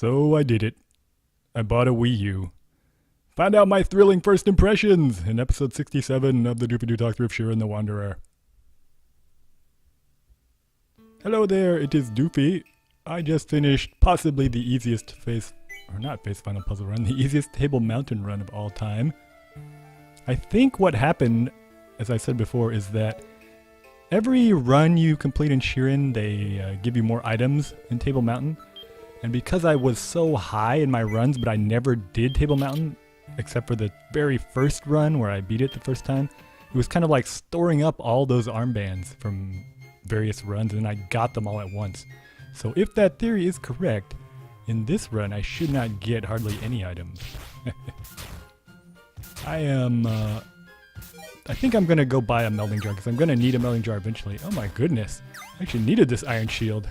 So I did it. I bought a Wii U. Found out my thrilling first impressions in episode 67 of the Doofy Talk with Shiren the Wanderer. Hello there, it is Doofy. I just finished possibly the easiest final puzzle run, the easiest Table Mountain run of all time. I think what happened, as I said before, is that every run you complete in Shiren, they give you more items in Table Mountain. And because I was so high in my runs, but I never did Table Mountain, except for the very first run where I beat it the first time, it was kind of like storing up all those armbands from various runs, and I got them all at once. So if that theory is correct, in this run I should not get hardly any items. I think I'm going to go buy a melding jar, because I'm going to need a melding jar eventually. Oh my goodness, I actually needed this iron shield.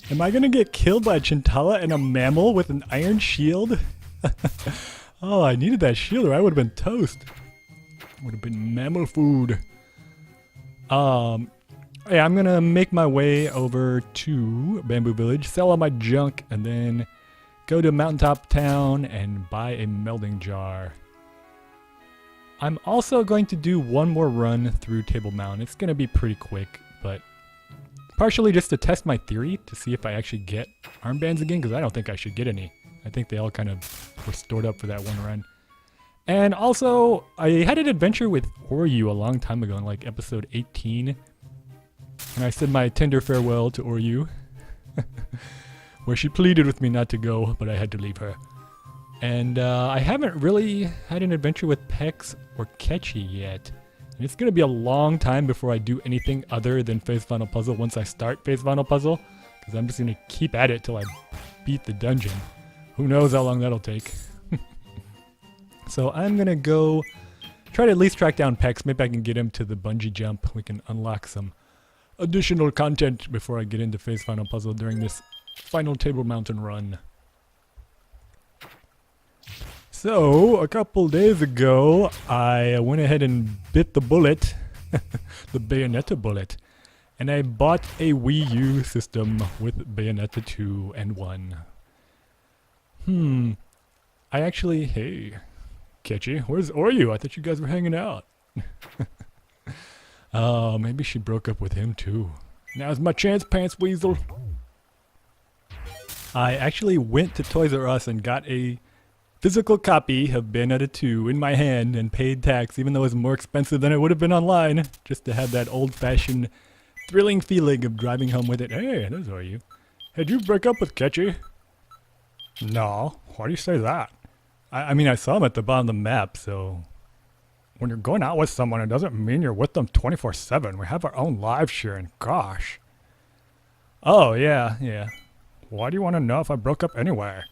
Am I going to get killed by a Chintala and a mammal with an iron shield? Oh, I needed that shield or I would have been toast. Would have been mammal food. Yeah, I'm going to make my way over to Bamboo Village, sell all my junk, and then go to Mountaintop Town and buy a melding jar. I'm also going to do one more run through Table Mountain. It's going to be pretty quick, but partially just to test my theory to see if I actually get armbands again, because I don't think I should get any. I think they all kind of were stored up for that one run. And also, I had an adventure with Oryu a long time ago in like episode 18. And I said my tender farewell to Oryu, where she pleaded with me not to go, but I had to leave her. And I haven't really had an adventure with Pex or Ketchy yet. And it's going to be a long time before I do anything other than Phase Final Puzzle once I start Phase Final Puzzle, because I'm just going to keep at it till I beat the dungeon. Who knows how long that'll take. So I'm going to go try to at least track down Pex. Maybe I can get him to the bungee jump. We can unlock some additional content before I get into Phase Final Puzzle during this final Table Mountain run. So, a couple days ago, I went ahead and bit the bullet, the Bayonetta bullet, and I bought a Wii U system with Bayonetta 2 and 1. Hey, Ketchy, where's Oryu? I thought you guys were hanging out. Oh, maybe she broke up with him too. Now's my chance, Pants Weasel. I actually went to Toys R Us and got a physical copy of Bayonetta 2 in my hand and paid tax, even though it was more expensive than it would have been online, just to have that old-fashioned thrilling feeling of driving home with it. Hey, those are you. Hey, did you break up with Ketchy? No. Why do you say that? I mean, I saw him at the bottom of the map, so when you're going out with someone, it doesn't mean you're with them 24/7. We have our own lives, Shiren. Gosh. Oh, yeah. Why do you want to know if I broke up anyway?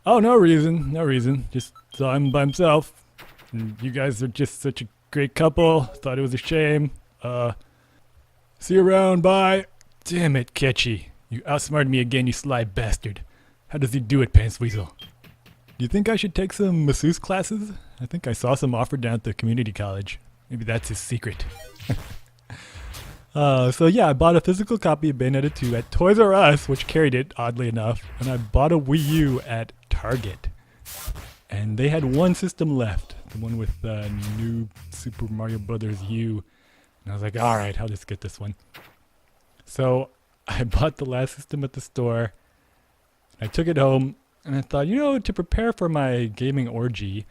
Oh, no reason. Just saw him by himself. And you guys are just such a great couple. Thought it was a shame. See you around, bye. Damn it, Ketchy. You outsmarted me again, you sly bastard. How does he do it, Pants Weasel? Do you think I should take some masseuse classes? I think I saw some offered down at the community college. Maybe that's his secret. So yeah, I bought a physical copy of Bayonetta 2 at Toys R Us, which carried it, oddly enough, and I bought a Wii U at Target. And they had one system left, the one with new Super Mario Brothers U. And I was like, alright, I'll just get this one. So I bought the last system at the store. I took it home, and I thought, to prepare for my gaming orgy,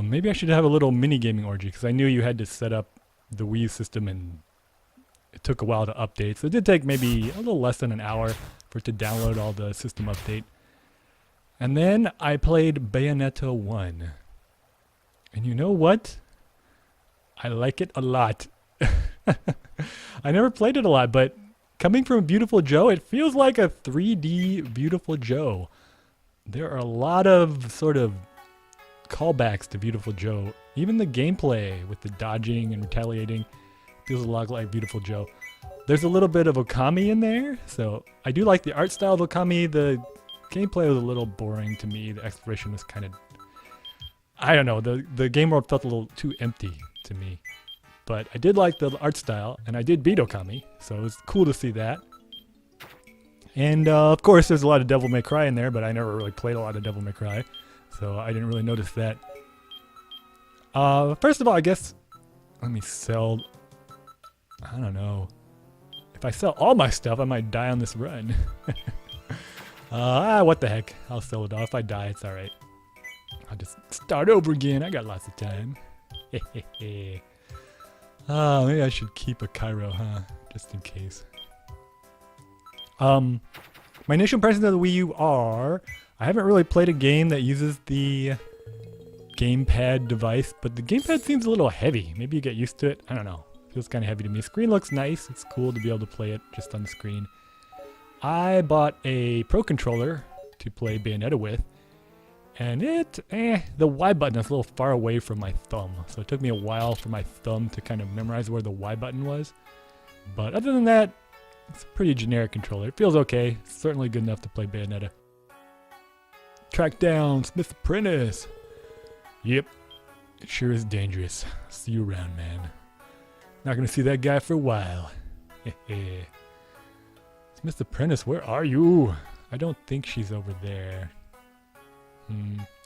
maybe I should have a little mini gaming orgy, because I knew you had to set up the Wii system, and it took a while to update. So it did take maybe a little less than an hour for it to download all the system update. And then I played Bayonetta 1. And you know what? I like it a lot. I never played it a lot, but coming from Viewtiful Joe, it feels like a 3D Viewtiful Joe. There are a lot of sort of callbacks to Viewtiful Joe. Even the gameplay with the dodging and retaliating feels a lot like Viewtiful Joe. There's a little bit of Okami in there, so I do like the art style of Okami. The gameplay was a little boring to me. The exploration was kind of, I don't know, the game world felt a little too empty to me. But I did like the art style, and I did beat Okami, so it was cool to see that. And of course, there's a lot of Devil May Cry in there, but I never really played a lot of Devil May Cry, so I didn't really notice that. First of all, I guess, let me sell, I don't know. If I sell all my stuff, I might die on this run. What the heck. I'll sell it all. If I die, it's alright. I'll just start over again. I got lots of time. Maybe I should keep a Cairo, huh? Just in case. My initial impressions of the Wii U are, I haven't really played a game that uses the gamepad device, but the gamepad seems a little heavy. Maybe you get used to it. I don't know. Feels kind of heavy to me. The screen looks nice. It's cool to be able to play it just on the screen. I bought a Pro Controller to play Bayonetta with, and the Y button is a little far away from my thumb, so it took me a while for my thumb to kind of memorize where the Y button was. But other than that, it's a pretty generic controller. It feels okay. It's certainly good enough to play Bayonetta. Track down Smith's Apprentice. Yep, it sure is dangerous. See you around, man. Not gonna see that guy for a while. Smith's Apprentice, where are you? I don't think she's over there.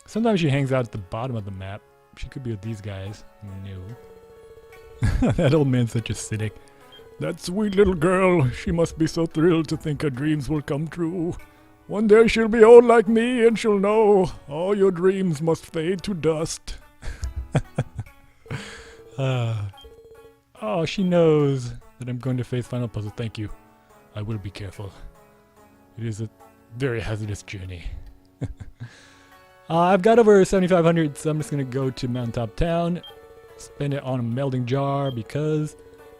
Sometimes she hangs out at the bottom of the map. She could be with these guys. No. That old man's such a cynic. That sweet little girl, she must be so thrilled to think her dreams will come true. One day she'll be old like me and she'll know all your dreams must fade to dust. Oh, she knows that I'm going to face Final Puzzle. Thank you. I will be careful. It is a very hazardous journey. I've got over 7,500, so I'm just going to go to Mountaintop Town, spend it on a melding jar, because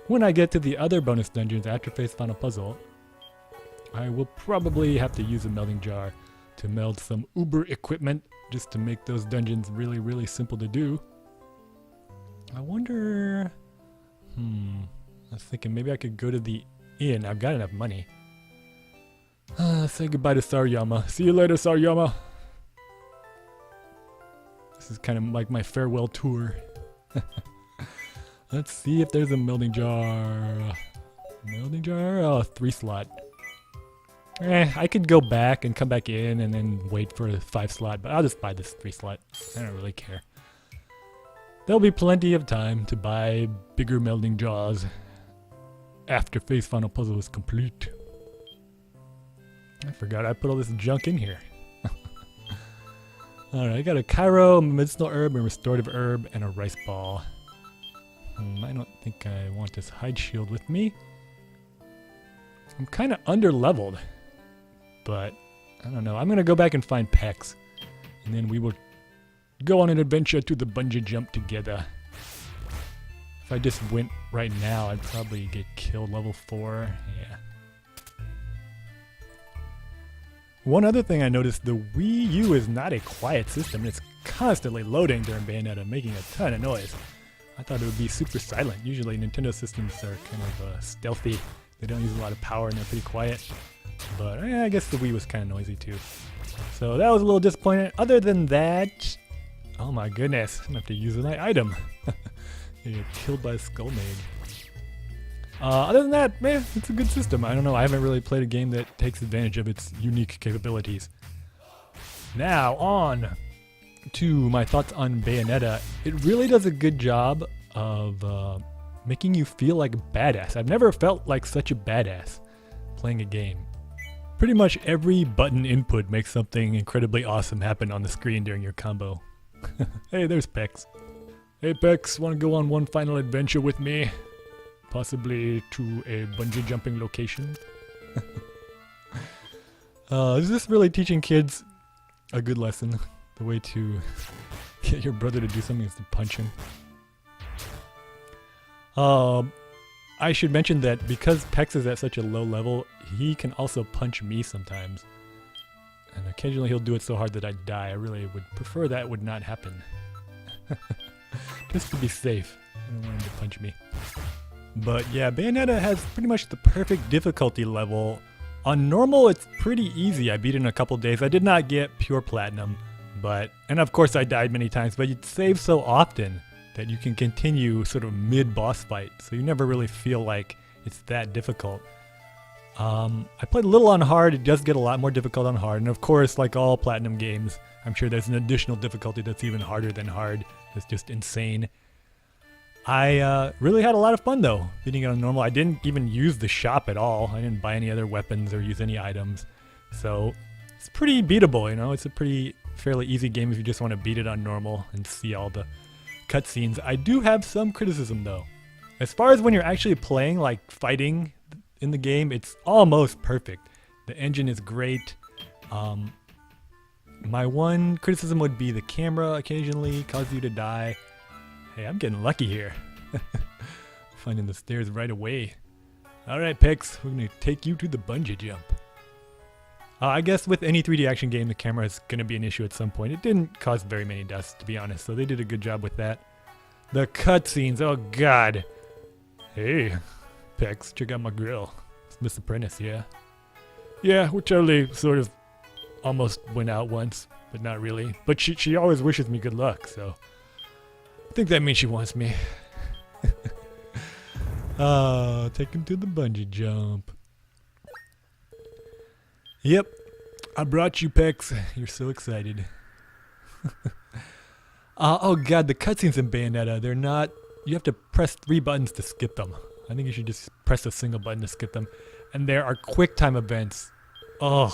when I get to the other bonus dungeons after face Final Puzzle, I will probably have to use a melding jar to meld some Uber equipment just to make those dungeons really, really simple to do. I wonder... I was thinking maybe I could go to the inn. I've got enough money. Say goodbye to Sarayama. See you later, Sarayama. This is kind of like my farewell tour. Let's see if there's a melding jar. Melding jar? Oh, 3 slot. I could go back and come back in and then wait for a 5 slot, but I'll just buy this 3 slot. I don't really care. There'll be plenty of time to buy bigger melding jars after Face Final Puzzle is complete. I forgot I put all this junk in here. Alright, I got a Cairo, a medicinal herb, a restorative herb, and a rice ball. I don't think I want this hide shield with me. I'm kind of under-leveled, but I don't know. I'm going to go back and find Pex, and then we will go on an adventure to the Bungie jump together. If I just went right now, I'd probably get killed level 4. Yeah. One other thing I noticed, the Wii U is not a quiet system. It's constantly loading during Bayonetta, making a ton of noise. I thought it would be super silent. Usually Nintendo systems are kind of stealthy. They don't use a lot of power and they're pretty quiet. But I guess the Wii was kind of noisy too. So that was a little disappointing. Other than that, oh my goodness, I'm going to have to use my item. You get killed by a Skull Mage. Other than that, man, it's a good system. I don't know, I haven't really played a game that takes advantage of its unique capabilities. Now, on to my thoughts on Bayonetta. It really does a good job of making you feel like a badass. I've never felt like such a badass playing a game. Pretty much every button input makes something incredibly awesome happen on the screen during your combo. Hey, there's Pex. Hey Pex, want to go on one final adventure with me? Possibly to a bungee jumping location? Is this really teaching kids a good lesson? The way to get your brother to do something is to punch him. I should mention that because Pex is at such a low level, he can also punch me sometimes. And occasionally he'll do it so hard that I die. I really would prefer that would not happen. Just to be safe. I don't want him to punch me. But yeah, Bayonetta has pretty much the perfect difficulty level. On normal, it's pretty easy. I beat it in a couple days. I did not get pure platinum, and of course I died many times, but you save so often that you can continue sort of mid-boss fight, so you never really feel like it's that difficult. I played a little on hard. It does get a lot more difficult on hard. And of course, like all Platinum games, I'm sure there's an additional difficulty that's even harder than hard. It's just insane. I really had a lot of fun though, beating it on normal. I didn't even use the shop at all. I didn't buy any other weapons or use any items. So it's pretty beatable, you know. It's a pretty fairly easy game if you just want to beat it on normal and see all the cutscenes. I do have some criticism though. As far as when you're actually playing, like fighting in the game, it's almost perfect. The engine is great. My one criticism would be the camera occasionally causes you to die. Hey, I'm getting lucky here. Finding the stairs right away. Alright, Pix, we're going to take you to the bungee jump. I guess with any 3D action game, the camera is going to be an issue at some point. It didn't cause very many deaths, to be honest, so they did a good job with that. The cutscenes, oh god. Hey, Pix, check out my grill. It's Miss Apprentice, yeah? Yeah, we totally sort of almost went out once, but not really. But she always wishes me good luck, so I think that means she wants me. Take him to the bungee jump. Yep, I brought you, Pex. You're so excited. Oh god, the cutscenes in Bayonetta, they're not... You have to press 3 buttons to skip them. I think you should just press a single button to skip them. And there are quick time events. Ugh.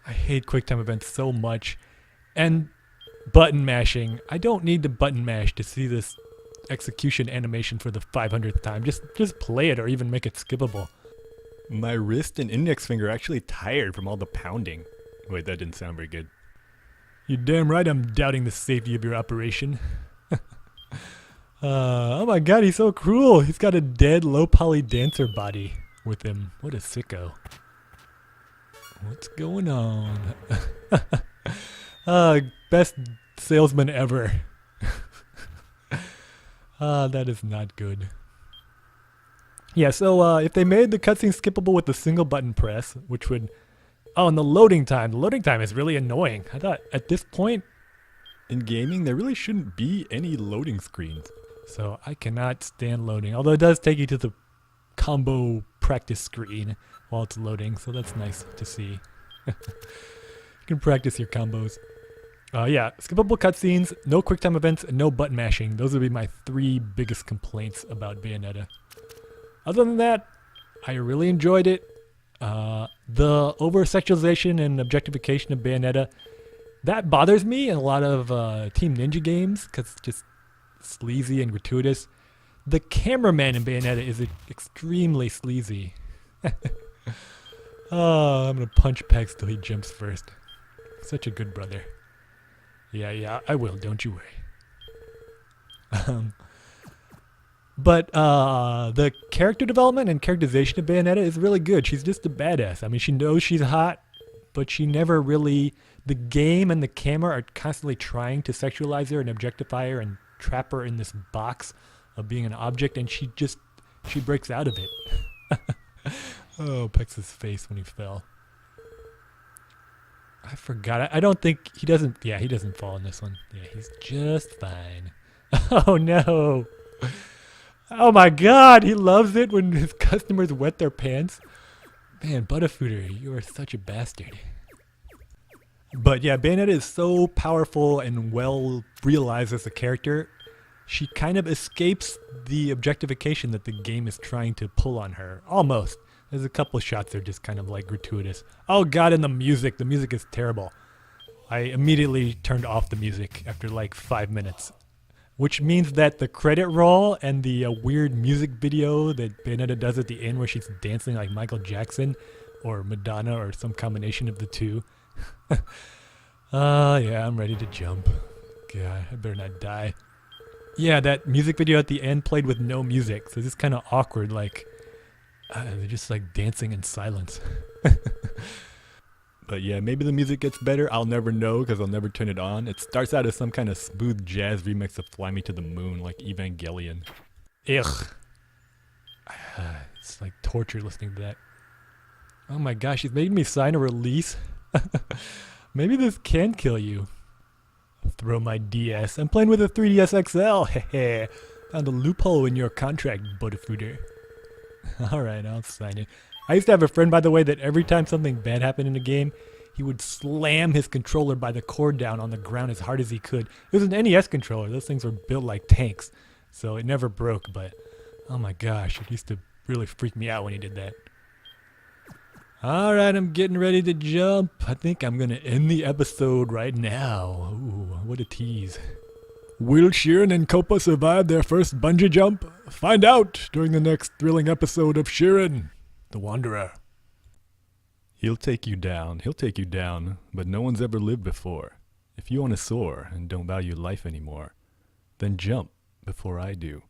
I hate quick time events so much. And button mashing. I don't need to button mash to see this execution animation for the 500th time. Just play it or even make it skippable. My wrist and index finger are actually tired from all the pounding. Wait, that didn't sound very good. You're damn right I'm doubting the safety of your operation. Oh my god, he's so cruel. He's got a dead low poly dancer body with him. What a sicko. What's going on? Best salesman ever. That is not good. Yeah, so if they made the cutscene skippable with a single button press, which would... Oh, and the loading time. The loading time is really annoying. I thought at this point in gaming, there really shouldn't be any loading screens. So I cannot stand loading. Although it does take you to the combo practice screen while it's loading, so that's nice to see. You can practice your combos. Yeah, skippable cutscenes, no QuickTime events, and no button mashing. Those would be my 3 biggest complaints about Bayonetta. Other than that, I really enjoyed it. The over-sexualization and objectification of Bayonetta, that bothers me in a lot of Team Ninja games, because it's just sleazy and gratuitous. The cameraman in Bayonetta is extremely sleazy. Oh, I'm gonna punch Pex till he jumps first. Such a good brother. Yeah, I will, don't you worry. But the character development and characterization of Bayonetta is really good. She's just a badass. I mean, she knows she's hot, but she never really... The game and the camera are constantly trying to sexualize her and objectify her and trap her in this box of being an object, and she breaks out of it. Oh, Pex's face when he fell. I forgot. I don't think... He doesn't fall in this one. Yeah, he's just fine. Oh, no. Oh my god, he loves it when his customers wet their pants. Man, Butafooter, you are such a bastard. But yeah, Bayonetta is so powerful and well realized as a character. She kind of escapes the objectification that the game is trying to pull on her. Almost. There's a couple of shots that are just kind of like gratuitous. Oh god, and the music is terrible. I immediately turned off the music after like 5 minutes. Which means that the credit roll and the weird music video that Bayonetta does at the end where she's dancing like Michael Jackson or Madonna or some combination of the two. Yeah, I'm ready to jump. God, I better not die. Yeah, that music video at the end played with no music, so it's kind of awkward, like, they're just like dancing in silence. But yeah, maybe the music gets better. I'll never know because I'll never turn it on. It starts out as some kind of smooth jazz remix of Fly Me to the Moon, like Evangelion. Ugh. It's like torture listening to that. Oh my gosh, he's making me sign a release. Maybe this can kill you. I'll throw my DS. I'm playing with a 3DS XL. Heh. Found a loophole in your contract, Butafooter. Alright, I'll sign it. I used to have a friend, by the way, that every time something bad happened in a game, he would slam his controller by the cord down on the ground as hard as he could. It was an NES controller. Those things were built like tanks, so it never broke, but oh my gosh, it used to really freak me out when he did that. Alright, I'm getting ready to jump. I think I'm going to end the episode right now. Ooh, what a tease. Will Shiren and Copa survive their first bungee jump? Find out during the next thrilling episode of Shiren, the Wanderer. He'll take you down, but no one's ever lived before. If you want to soar and don't value life anymore, then jump before I do.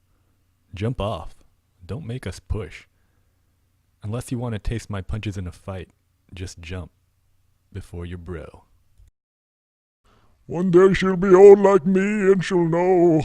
Jump off. Don't make us push. Unless you want to taste my punches in a fight, just jump before your bro. One day she'll be old like me and she'll know